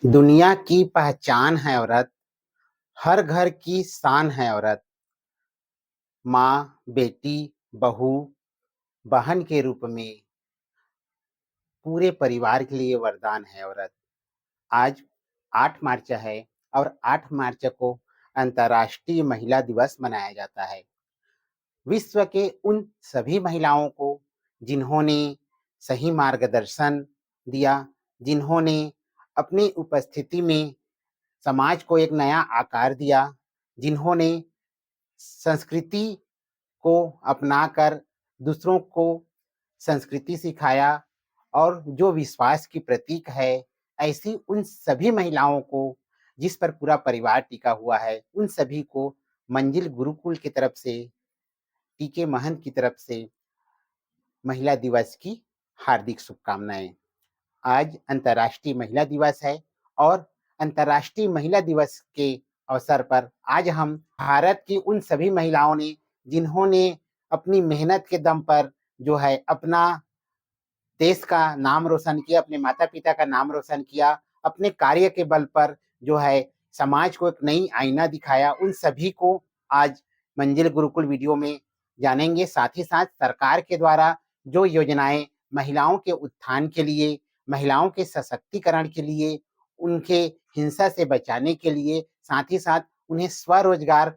दुनिया की पहचान है औरत, हर घर की शान है औरत। माँ, बेटी, बहू, बहन के रूप में पूरे परिवार के लिए वरदान है औरत। आज 8 मार्च है और 8 मार्च को अंतर्राष्ट्रीय महिला दिवस मनाया जाता है। विश्व के उन सभी महिलाओं को जिन्होंने सही मार्गदर्शन दिया, जिन्होंने अपनी उपस्थिति में समाज को एक नया आकार दिया, जिन्होंने संस्कृति को अपनाकर दूसरों को संस्कृति सिखाया और जो विश्वास की प्रतीक है, ऐसी उन सभी महिलाओं को जिस पर पूरा परिवार टिका हुआ है, उन सभी को मंजिल गुरुकुल की तरफ से, टीके महंत की तरफ से महिला दिवस की हार्दिक शुभकामनाएं। आज अंतर्राष्ट्रीय महिला दिवस है और अंतर्राष्ट्रीय महिला दिवस के अवसर पर आज हम भारत की उन सभी महिलाओं ने जिन्होंने अपनी मेहनत के दम पर जो है अपना देश का नाम रोशन किया, अपने माता पिता का नाम रोशन किया, अपने कार्य के बल पर जो है समाज को एक नई आईना दिखाया, उन सभी को आज मंजिल गुरुकुल वीडियो में जानेंगे। साथ ही साथ सरकार के द्वारा जो योजनाएं महिलाओं के उत्थान के लिए, महिलाओं के सशक्तिकरण के लिए, उनके हिंसा से बचाने के लिए, साथ ही साथ उन्हें स्वरोजगार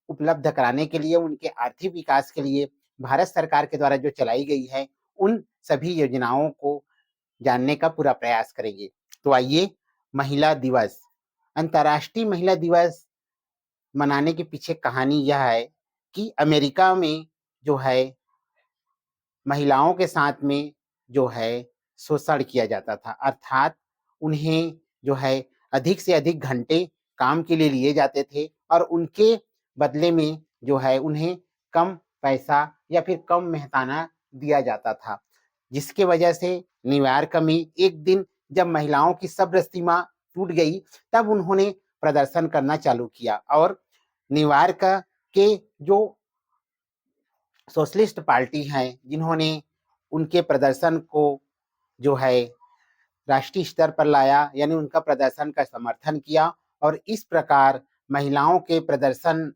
उपलब्ध कराने के लिए, उनके आर्थिक विकास के लिए भारत सरकार के द्वारा जो चलाई गई है, उन सभी योजनाओं को जानने का पूरा प्रयास करेंगे। तो आइए, महिला दिवस, अंतर्राष्ट्रीय महिला दिवस मनाने के पीछे कहानी यह है कि अमेरिका में जो है महिलाओं के साथ में जो है शोषण किया जाता था, अर्थात उन्हें जो है अधिक से अधिक घंटे काम के लिए लिए जाते थे और उनके बदले में जो है उन्हें कम पैसा या फिर कम मेहताना दिया जाता था, जिसके वजह से न्यूयॉर्क में एक दिन जब महिलाओं की सब्र सीमा टूट गई, तब उन्होंने प्रदर्शन करना चालू किया और न्यूयॉर्क के जो सोशलिस्ट पार्टी हैं, जिन्होंने उनके प्रदर्शन को जो है राष्ट्रीय स्तर पर लाया, यानी उनका प्रदर्शन का समर्थन किया और इस प्रकार महिलाओं के प्रदर्शन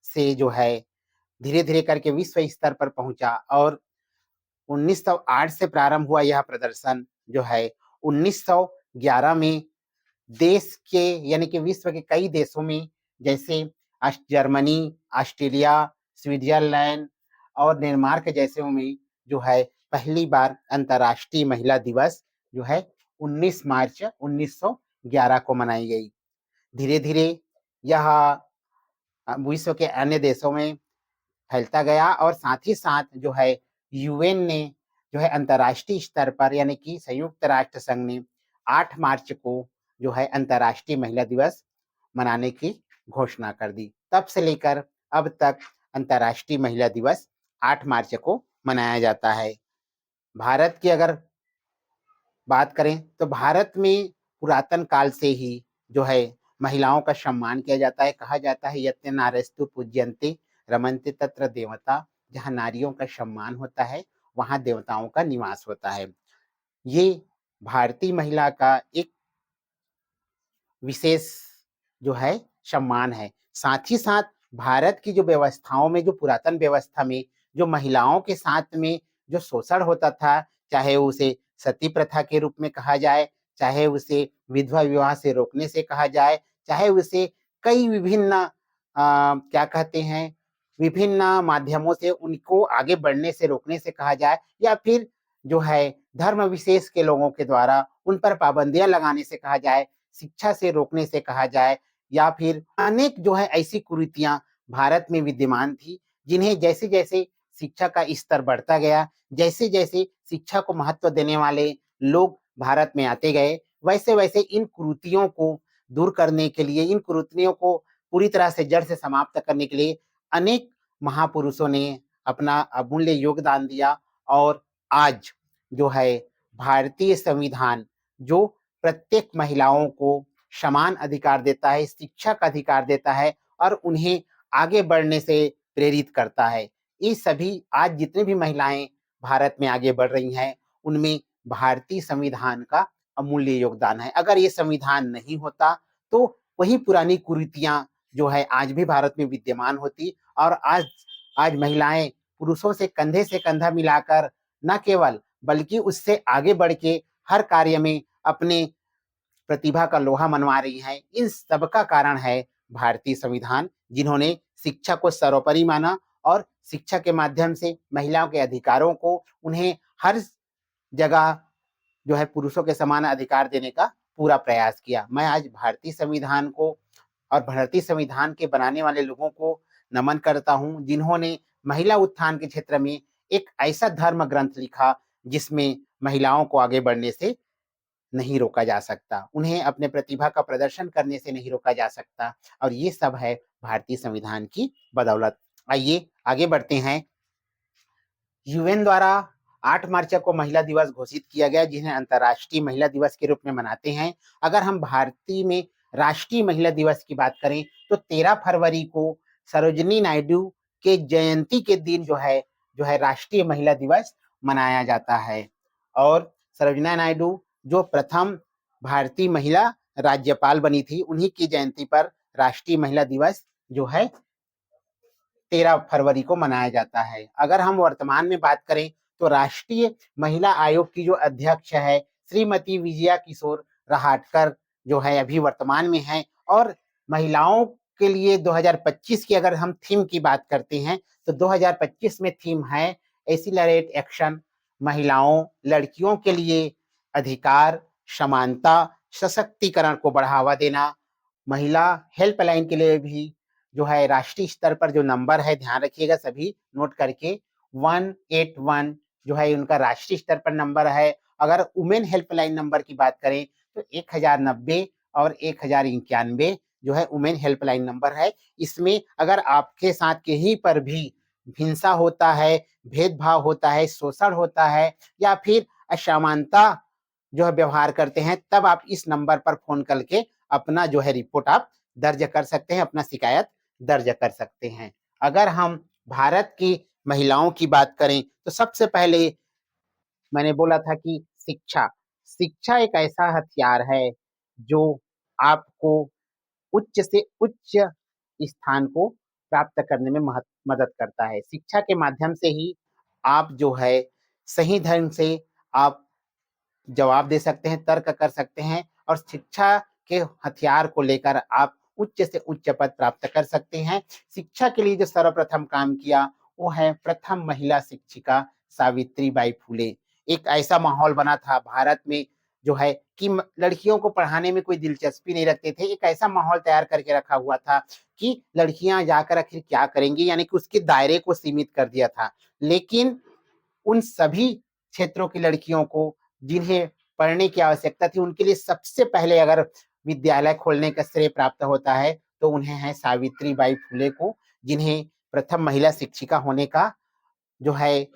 से जो है धीरे धीरे करके विश्व स्तर पर पहुंचा और 1908 से प्रारंभ हुआ यह प्रदर्शन जो है 1911 में देश के यानी कि विश्व के कई देशों में, जैसे जर्मनी, ऑस्ट्रेलिया, स्विट्जरलैंड और डेनमार्क जैसे में जो है पहली बार अंतर्राष्ट्रीय महिला दिवस जो है 19 मार्च 1911 को मनाई गई। धीरे धीरे यह विश्व के अन्य देशों में फैलता गया और साथ ही साथ जो है यूएन ने जो है अंतर्राष्ट्रीय स्तर पर यानी कि संयुक्त राष्ट्र संघ ने 8 मार्च को जो है अंतर्राष्ट्रीय महिला दिवस मनाने की घोषणा कर दी। तब से लेकर अब तक अंतर्राष्ट्रीय महिला दिवस 8 मार्च को मनाया जाता है। भारत की अगर बात करें तो भारत में पुरातन काल से ही जो है महिलाओं का सम्मान किया जाता है। कहा जाता है यत्ते नार्यस्तु पूज्यन्ते रमन्ते तत्र देवता, जहाँ नारियों का सम्मान होता है वहां देवताओं का निवास होता है। ये भारतीय महिला का एक विशेष जो है सम्मान है। साथ ही साथ भारत की जो व्यवस्थाओं में, जो पुरातन व्यवस्था में जो महिलाओं के साथ में जो शोषण होता था, चाहे उसे सती प्रथा के रूप में कहा जाए, चाहे उसे विधवा विवाह से रोकने से कहा जाए, चाहे उसे कई विभिन्न क्या कहते हैं विभिन्न माध्यमों से उनको आगे बढ़ने से रोकने से कहा जाए, या फिर जो है धर्म विशेष के लोगों के द्वारा उन पर पाबंदियां लगाने से कहा जाए, शिक्षा से रोकने से कहा जाए, या फिर अनेक जो है ऐसी कुरीतियां भारत में विद्यमान थी, जिन्हें जैसे जैसे शिक्षा का स्तर बढ़ता गया, जैसे जैसे शिक्षा को महत्व देने वाले लोग भारत में आते गए, वैसे वैसे इन कुरीतियों को दूर करने के लिए, इन कुरीतियों को पूरी तरह से जड़ से समाप्त करने के लिए अनेक महापुरुषों ने अपना अमूल्य योगदान दिया और आज जो है भारतीय संविधान जो प्रत्येक महिलाओं को समान अधिकार देता है, शिक्षा का अधिकार देता है और उन्हें आगे बढ़ने से प्रेरित करता है। ये सभी आज जितनी भी महिलाएं भारत में आगे बढ़ रही हैं, उनमें भारतीय संविधान का अमूल्य योगदान है। अगर ये संविधान नहीं होता तो वही पुरानी कुरीतियां जो है आज भी भारत में विद्यमान होती, और आज महिलाएं पुरुषों से कंधा मिलाकर न केवल बल्कि उससे आगे बढ़ के हर कार्य में अपने प्रतिभा का लोहा मनवा रही हैं। इन सब का कारण है भारतीय संविधान, जिन्होंने शिक्षा को सर्वोपरि माना और शिक्षा के माध्यम से महिलाओं के अधिकारों को, उन्हें हर जगह जो है पुरुषों के समान अधिकार देने का पूरा प्रयास किया। मैं आज भारतीय संविधान को और भारतीय संविधान के बनाने वाले लोगों को नमन करता हूं, जिन्होंने महिला उत्थान के क्षेत्र में एक ऐसा धर्म ग्रंथ लिखा जिसमें महिलाओं को आगे बढ़ने से नहीं रोका जा सकता, उन्हें अपने प्रतिभा का प्रदर्शन करने से नहीं रोका जा सकता, और ये सब है भारतीय संविधान की बदौलत। आइए आगे बढ़ते हैं। यूएन द्वारा 8 मार्च को महिला दिवस घोषित किया गया, जिन्हें अंतर्राष्ट्रीय महिला दिवस के रूप में मनाते हैं। अगर हम भारतीय में राष्ट्रीय महिला दिवस की बात करें तो 13 फरवरी को सरोजिनी नायडू के जयंती के दिन जो है राष्ट्रीय महिला दिवस मनाया जाता है। और सरोजिनी नायडू जो प्रथम भारतीय महिला राज्यपाल बनी थी, उन्हीं की जयंती पर राष्ट्रीय महिला दिवस जो है 13 फरवरी को मनाया जाता है। अगर हम वर्तमान में बात करें तो राष्ट्रीय महिला आयोग की जो अध्यक्ष है श्रीमती विजया किशोर रहाटकर जो है अभी वर्तमान में है। और महिलाओं के लिए 2025 की अगर हम थीम की बात करते हैं तो 2025 में थीम है एक्सीलरेट एक्शन, महिलाओं लड़कियों के लिए अधिकार, समानता, सशक्तिकरण को बढ़ावा देना। महिला हेल्पलाइन के लिए भी जो है राष्ट्रीय स्तर पर जो नंबर है, ध्यान रखिएगा सभी नोट करके, 181 जो है उनका राष्ट्रीय स्तर पर नंबर है। अगर वुमेन हेल्पलाइन नंबर की बात करें तो 1090 और 1091 जो है वुमेन हेल्पलाइन नंबर है। इसमें अगर आपके साथ कहीं पर भी हिंसा होता है, भेदभाव होता है, शोषण होता है या फिर असमानता जो है व्यवहार करते हैं, तब आप इस नंबर पर फोन करके अपना जो है रिपोर्ट आप दर्ज कर सकते हैं, अपना शिकायत दर्ज कर सकते हैं। अगर हम भारत की महिलाओं की बात करें तो सबसे पहले मैंने बोला था कि शिक्षा एक ऐसा हथियार है जो आपको उच्च से उच्च स्थान को प्राप्त करने में मदद करता है। शिक्षा के माध्यम से ही आप जो है सही ढंग से आप जवाब दे सकते हैं, तर्क कर सकते हैं, और शिक्षा के हथियार को लेकर आप उच्च से उच्च पद प्राप्त कर सकते हैं। शिक्षा के लिए जो सर्वप्रथम काम किया वो है प्रथम महिला शिक्षिका सावित्री बाई फुले। एक ऐसा माहौल बना था भारत में जो है कि लड़कियों को पढ़ाने में कोई दिलचस्पी नहीं रखते थे। एक ऐसा माहौल तैयार करके रखा हुआ था कि लड़कियां जाकर आखिर क्या करेंगी, यानी कि उसके दायरे को सीमित कर दिया था। लेकिन उन सभी क्षेत्रों की लड़कियों को जिन्हें पढ़ने की आवश्यकता थी, उनके लिए सबसे पहले अगर विद्यालय खोलने का श्रेय प्राप्त होता है तो उन्हें है सावित्री बाई फुले को, जिन्हें प्रथम महिला शिक्षिका होने का जो है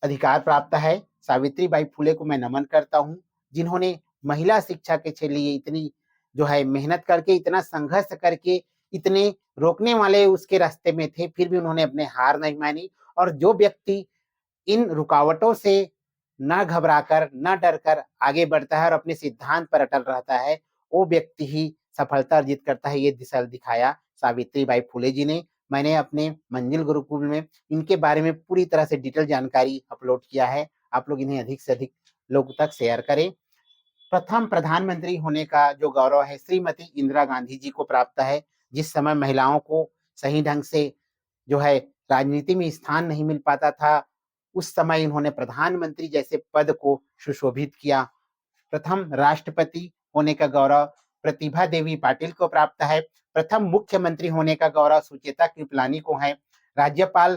अधिकार प्राप्त है। सावित्री बाई फुले को मैं नमन करता हूँ, जिन्होंने महिला शिक्षा के लिए इतनी जो है मेहनत करके, इतना संघर्ष करके, इतने रोकने वाले उसके रास्ते में थे, फिर भी उन्होंने अपने हार नहीं मानी। और जो व्यक्ति इन रुकावटों से न घबराकर, न डरकर आगे बढ़ता है और अपने सिद्धांत पर अटल रहता है, वो व्यक्ति ही सफलता अर्जित करता है। ये दिशा दिखाया सावित्री बाई फुले जी ने। मैंने अपने मंजिल गुरुकुल में इनके बारे में पूरी तरह से डिटेल जानकारी अपलोड किया है। आप लोग इन्हें अधिक से अधिक लोगों तक शेयर करें। प्रथम प्रधानमंत्री होने का जो गौरव है श्रीमती इंदिरा गांधी जी को प्राप्त है। जिस समय महिलाओं को सही ढंग से जो है राजनीति में स्थान नहीं मिल पाता था, उस समय इन्होंने प्रधानमंत्री जैसे पद को सुशोभित किया। प्रथम राष्ट्रपति होने का गौरव प्रतिभा देवी पाटिल को प्राप्त है। प्रथम मुख्यमंत्री होने का गौरव सुचेता कृपलानी को है। राज्यपाल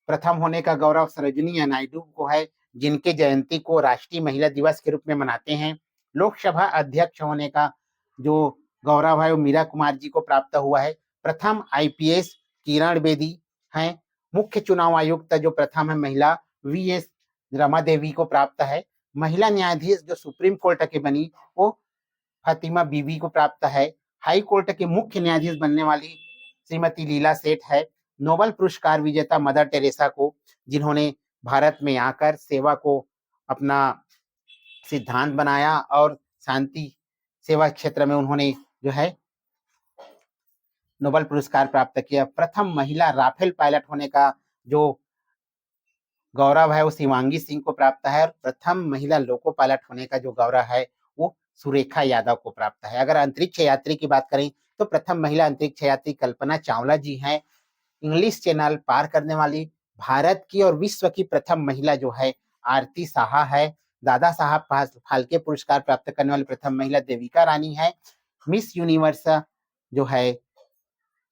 प्रथम होने का गौरव सरोजिनी नायडू को है, जिनके जयंती को राष्ट्रीय महिला दिवस के रूप में मनाते हैं। लोकसभा अध्यक्ष होने का जो गौरव है वो मीरा कुमार जी को प्राप्त हुआ है। प्रथम आईपीएस किरण बेदी हैं। मुख्य चुनाव आयुक्त जो प्रथम है महिला वीएस रमा देवी को प्राप्त है। महिला न्यायाधीश जो सुप्रीम कोर्ट की बनी वो फातिमा बीबी को प्राप्त है। हाई कोर्ट के मुख्य न्यायाधीश बनने वाली श्रीमती लीला सेठ है। नोबेल पुरस्कार विजेता मदर टेरेसा को, जिन्होंने भारत में आकर सेवा को अपना सिद्धांत बनाया और शांति सेवा क्षेत्र में उन्होंने जो है नोबेल पुरस्कार प्राप्त किया। प्रथम महिला राफेल पायलट होने का जो गौरव है वो शिवांगी सिंह को प्राप्त है, और प्रथम महिला लोको पायलट होने का जो गौरव है वो सुरेखा यादव को प्राप्त है। अगर अंतरिक्ष यात्री की बात करें तो प्रथम महिला अंतरिक्ष यात्री कल्पना चावला जी हैं। इंग्लिश चैनल पार करने वाली भारत की और विश्व की प्रथम महिला जो है आरती साहा है। दादा साहब फाल्के पुरस्कार प्राप्त करने वाली प्रथम महिला देविका रानी है। मिस यूनिवर्स जो है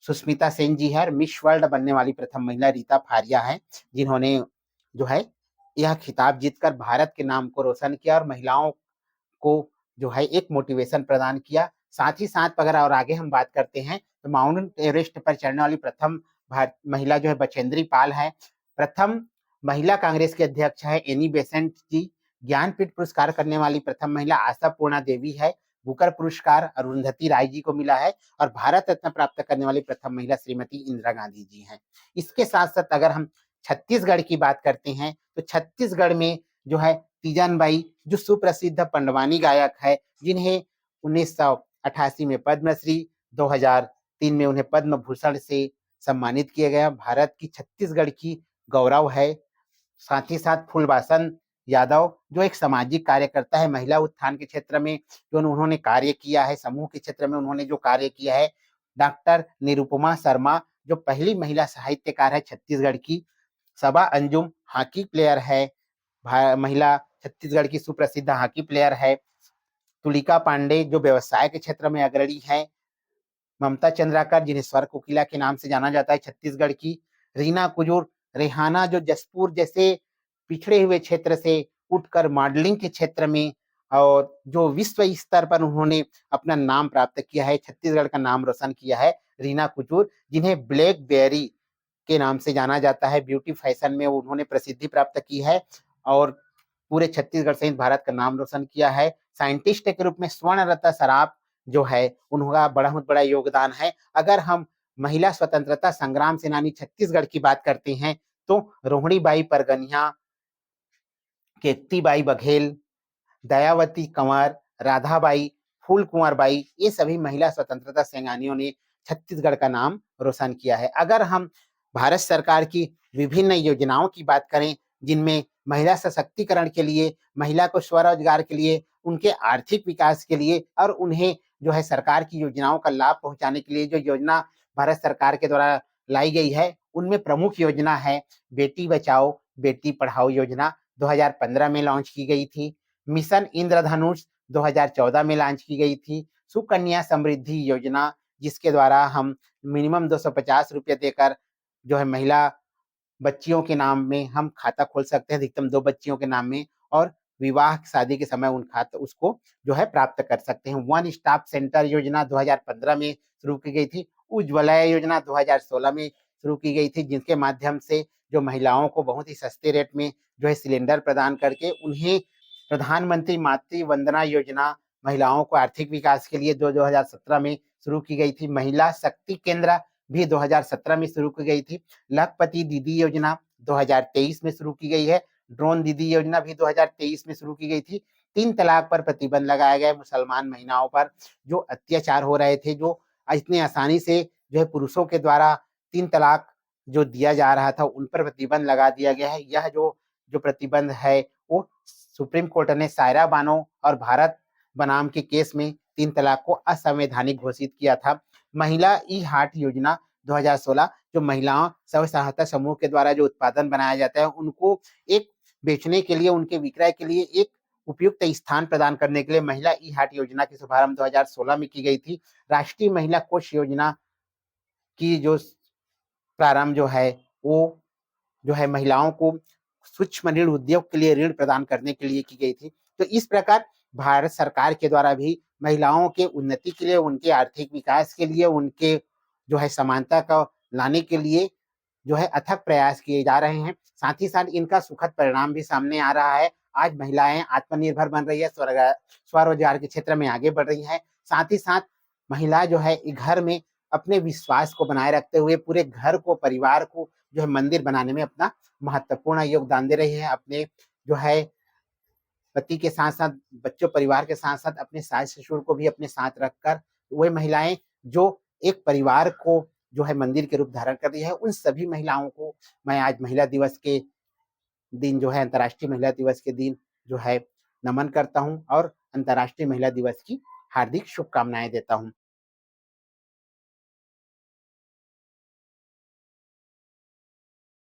सुष्मिता सेन जी है, और मिस वर्ल्ड बनने वाली प्रथम महिला रीता फारिया है, जिन्होंने जो है यह खिताब जीतकर भारत के नाम को रोशन किया और महिलाओं को जो है एक मोटिवेशन प्रदान किया। साथ ही साथ अगर और आगे हम बात करते हैं तो माउंट एवरेस्ट पर चढ़ने वाली प्रथम महिला जो है बछेंद्री पाल है। प्रथम महिला कांग्रेस के अध्यक्ष है एनी बेसेंट जी। ज्ञानपीठ पुरस्कार करने वाली प्रथम महिला आशा पूर्णा देवी है। बुकर पुरस्कार अरुंधति राय जी को मिला है, और भारत रत्न प्राप्त करने वाली प्रथम महिला श्रीमती इंदिरा गांधी जी हैं। इसके साथ साथ अगर हम छत्तीसगढ़ की बात करते हैं तो छत्तीसगढ़ में जो है तीजन बाई जो सुप्रसिद्ध पंडवानी गायक है, जिन्हें 1988 में पद्मश्री, 2003 में उन्हें पद्म भूषण से सम्मानित किया गया। भारत की छत्तीसगढ़ की गौरव है। साथ ही साथ फूलबासन यादव जो एक सामाजिक कार्यकर्ता है, महिला उत्थान के क्षेत्र में जो उन्होंने कार्य किया है, समूह के क्षेत्र में उन्होंने जो कार्य किया है। डॉक्टर निरुपमा शर्मा जो पहली महिला साहित्यकार है छत्तीसगढ़ की। सबा अंजुम हॉकी प्लेयर है, महिला छत्तीसगढ़ की सुप्रसिद्ध हॉकी प्लेयर है। तुलिका पांडे जो व्यवसाय के क्षेत्र में अग्रणी है। ममता चंद्राकर जिन्हें स्वर कोकिला के नाम से जाना जाता है छत्तीसगढ़ की। रीना कुजूर, रेहाना जो जसपुर जैसे पिछड़े हुए क्षेत्र से उठकर मॉडलिंग के क्षेत्र में और जो विश्व स्तर पर उन्होंने अपना नाम प्राप्त किया है, छत्तीसगढ़ का नाम रोशन किया है, रीना कुजूर, जिन्हें ब्लैक बेरी के नाम से जाना जाता है। ब्यूटी फैशन में उन्होंने प्रसिद्धि प्राप्त की है और पूरे छत्तीसगढ़ सहित भारत का नाम रोशन किया है। साइंटिस्ट के रूप में स्वर्ण रत्न सराफ जो है उनका बहुत बड़ा योगदान है। अगर हम महिला स्वतंत्रता संग्राम सेनानी छत्तीसगढ़ की बात करते हैं तो रोहिणी बाई परगनिया, केतकी बाई बघेल, दयावती कंवर, राधाबाई, फूल कुंवर बाई, ये सभी महिला स्वतंत्रता सेनानियों ने छत्तीसगढ़ का नाम रोशन किया है। अगर हम भारत सरकार की विभिन्न योजनाओं की बात करें, जिनमें महिला सशक्तिकरण के लिए, महिला को स्वरोजगार के लिए, उनके आर्थिक विकास के लिए और उन्हें जो है सरकार की योजनाओं का लाभ पहुंचाने के लिए जो योजना भारत सरकार के द्वारा लाई गई है, उनमें प्रमुख योजना है बेटी बचाओ बेटी पढ़ाओ योजना, 2015 में लॉन्च की गई थी। मिशन इंद्रधनुष 2014 में लॉन्च की गई थी। सुकन्या समृद्धि योजना, जिसके द्वारा हम मिनिमम 250 रुपये देकर जो है महिला बच्चियों के नाम में हम खाता खोल सकते हैं, अधिकतम 2 बच्चियों के नाम में, और विवाह शादी के समय उन खाता उसको जो है प्राप्त कर सकते हैं। वन स्टॉप सेंटर योजना 2015 में शुरू की गई थी। उज्ज्वला योजना 2016 में शुरू की गई थी, जिसके माध्यम से जो महिलाओं को बहुत ही सस्ते रेट में जो है सिलेंडर प्रदान करके उन्हें प्रधानमंत्री मातृ वंदना योजना महिलाओं को आर्थिक विकास के लिए 2017 में शुरू की गई थी। महिला शक्ति केंद्र भी 2017 में शुरू की गई थी। लखपति दीदी योजना 2023 में शुरू की गई है। ड्रोन दीदी योजना भी 2023 में शुरू की गई थी। 3 तलाक पर प्रतिबंध लगाया गया है। मुसलमान महिलाओं पर जो अत्याचार हो रहे थे, जो इतने आसानी से जो है पुरुषों के द्वारा 3 तलाक जो दिया जा रहा था, उन पर प्रतिबंध लगा दिया गया है। यह जो प्रतिबंध है वो सुप्रीम कोर्ट ने सायरा बानो और भारत बनाम के केस में 3 तलाक को असंवैधानिक घोषित किया था। महिला ई हाट योजना 2016 जो महिलाओं स्व सहायता समूह के द्वारा जो उत्पादन बनाया जाता है उनको एक बेचने के लिए, उनके विक्रय के लिए एक उपयुक्त स्थान प्रदान करने के लिए महिला ई हाट योजना की शुभारंभ 2016 में की गई थी। राष्ट्रीय महिला कोष योजना की जो प्रारंभ जो है वो जो है महिलाओं को सूक्ष्म ऋण उद्योग के लिए ऋण प्रदान करने के लिए की गई थी। तो इस प्रकार भारत सरकार के द्वारा भी महिलाओं के उन्नति के लिए, उनके आर्थिक विकास के लिए, उनके जो है समानता का लाने के लिए जो है अथक प्रयास किए जा रहे हैं। साथ ही साथ इनका सुखद परिणाम भी सामने आ रहा है। आज महिलाएं आत्मनिर्भर बन रही है, स्वरोजगार के क्षेत्र में आगे बढ़ रही है। साथ ही साथ महिला जो है घर में अपने विश्वास को बनाए रखते हुए पूरे घर को, परिवार को जो है मंदिर बनाने में अपना महत्वपूर्ण योगदान दे रही है। अपने जो है पति के साथ-साथ बच्चों परिवार के साथ-साथ अपने सास-ससुर को भी अपने साथ रखकर वही महिलाएँ जो एक परिवार को जो है मंदिर के रूप धारण कर रही है, उन सभी महिलाओं को मैं आज महिला दिवस के दिन जो है अंतर्राष्ट्रीय महिला दिवस के दिन जो है नमन करता हूँ और अंतर्राष्ट्रीय महिला दिवस की हार्दिक शुभकामनाएँ देता हूँ।